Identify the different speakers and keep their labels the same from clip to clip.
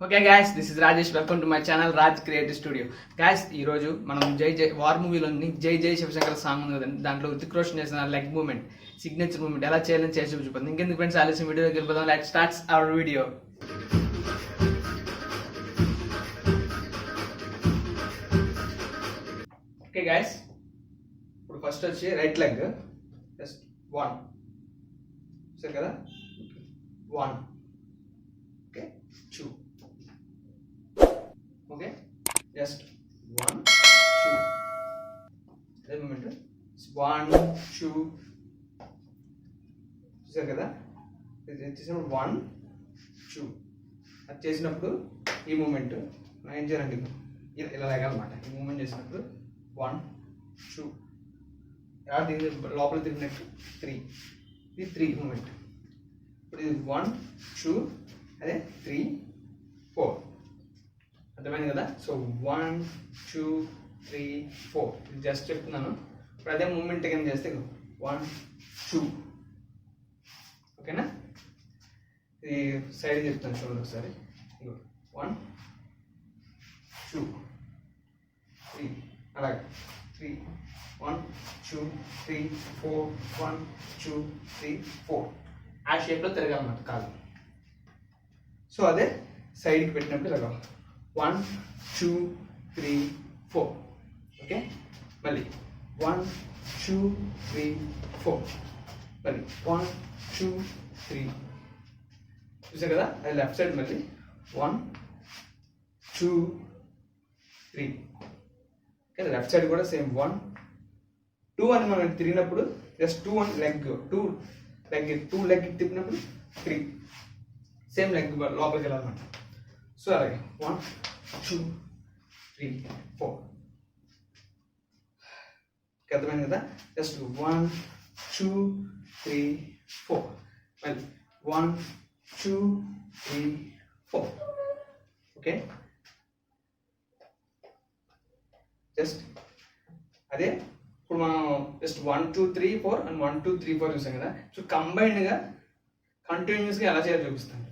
Speaker 1: Okay guys, this is Rajesh. Welcome to my channel Raj creative studio. Guys, ఈ రోజు మనం జై జై వార్ మూవీలోని జై జై శివశంకర్ సాంగ్ ఉంది కదండి, దాంట్లో రితిక్ రోషన్ చేసిన లెగ్ మూవ్మెంట్, సిగ్నేచర్ మూవ్మెంట్ ఎలా చేయాలని చేసి చూపిస్తుంది. ఇంకెందుకు ఫ్రెండ్స్ ఆలస్యం, వీడియోకి వెళ్ళిపోదాం. Let's starts hour video. Okay guys, ఇప్పుడు ఫస్ట్ వచ్చి రైట్ లెగ్ జస్ట్ 1 సరే కదా, 1 ఓకే 2 ఓకే జస్ట్ 1 2 అదే మూమెంట్ 1 2 చూసారు కదా. ఇది చేసినప్పుడు 1 2 అది చేసినప్పుడు ఈ మూమెంట్ మనం ఏం చేయాలండి, ఇలా లేగాలన్నమాట. ఈ మూమెంట్ చేసినప్పుడు 1 2 ఎలా తిరిగి లోపల తిరిగినట్టు 3, ఇది 3 మూమెంట్. ఇప్పుడు ఇది 1 2 అదే 3 4 అర్థమైంది కదా. సో 1 2 3 4 ఇది జస్ట్ చెప్తున్నాను. ఇప్పుడు అదే మూమెంట్ ఏం చేస్తే 1 2 ఓకేనా. ఇది సైడ్ చెప్తాను చూడండి ఒకసారి. 1 2 3 అలాగే 3 1 2 3 4 1 2 3 4 ఆ షేప్లో తిరగాలన్నమాట కాదు. సో అదే సైడ్కి పెట్టినప్పుడు ఇలాగ 1 2 3 4 ఓకే. మళ్ళీ 1 2 3 4 మళ్ళీ 1 2 3 చూసారు కదా. అది లెఫ్ట్ సైడ్ మళ్ళీ 1 2 3 ఓకే. లెఫ్ట్ సైడ్ కూడా సేమ్ 1 2 అని మనం తిరిగినప్పుడు జస్ట్ 2 1 లెగ్ 2 లెగ్ తిప్పినప్పుడు 3 సేమ్ లెగ్ లోపలికి వెళ్ళాలన్నమాట. సో అలాగే 1 2 3 4 అర్థమైంది కదా. జస్ట్ 1 2 3 4 మళ్ళీ 1 2 3 4 ఓకే. జస్ట్ అదే ఇప్పుడు మనం జస్ట్ 1 2 3 4 అండ్ 1 2 3 4 చూసాం కదా. సో కంబైన్డ్గా కంటిన్యూస్గా ఎలా చేయాలో చూపిస్తాను.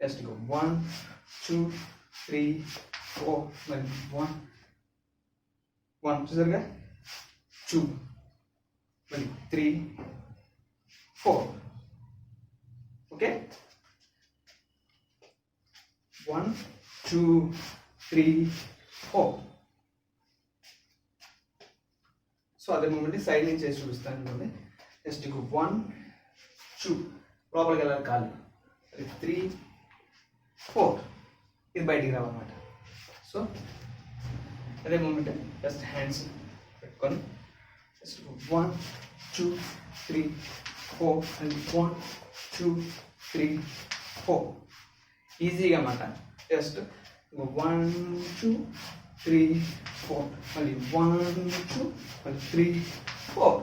Speaker 1: జస్ట్ 1 2 3 4 మళ్ళీ 1 చూసారుగా, 2 మళ్ళీ 3 4 ఓకే. 1 2 3 4 సో అదే మూమెంట్ సైడ్ నుంచి చేసి చూపిస్తాను. జస్ట్ 1 2 లోపలికి వెళ్ళాలి కాదు, 3 4 ఇది బయటికి రావాలన్నమాట. సో అదే మూమెంట్ జస్ట్ హ్యాండ్స్ పెట్టుకొని జస్ట్ 1 2 3 4 అండ్ 1 2 3 4 ఈజీగా అన్నమాట. జస్ట్ 1 2 3 4 మళ్ళీ 1 2 మళ్ళీ 3 4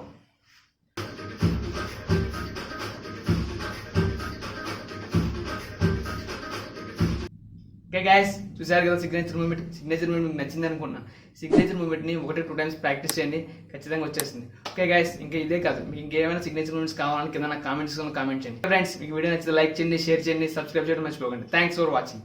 Speaker 1: ఓకే గైస్, చూసారు కదా సిగ్నేచర్ మూమెంట్ మీకు నచ్చింది అనుకున్నా. సిగ్నేచర్ మూమెంట్ని 1-2 టైమ్స్ ప్రాక్టీస్ చేయండి, ఖచ్చితంగా వచ్చేస్తుంది. ఓకే గైస్, ఇంకా ఇదే కాదు, మీకు ఇంకేమైనా సిగ్నేచర్ మూమెంట్స్ కావాలని కింద నాకు కామెంట్ చేయండి. ఫ్రెండ్స్, మీకు వీడియో నచ్చితే లైక్ చేయండి, షేర్ చేయండి, సబ్స్క్రైబ్ చేయడం మర్చిపోకండి. Thanks for watching.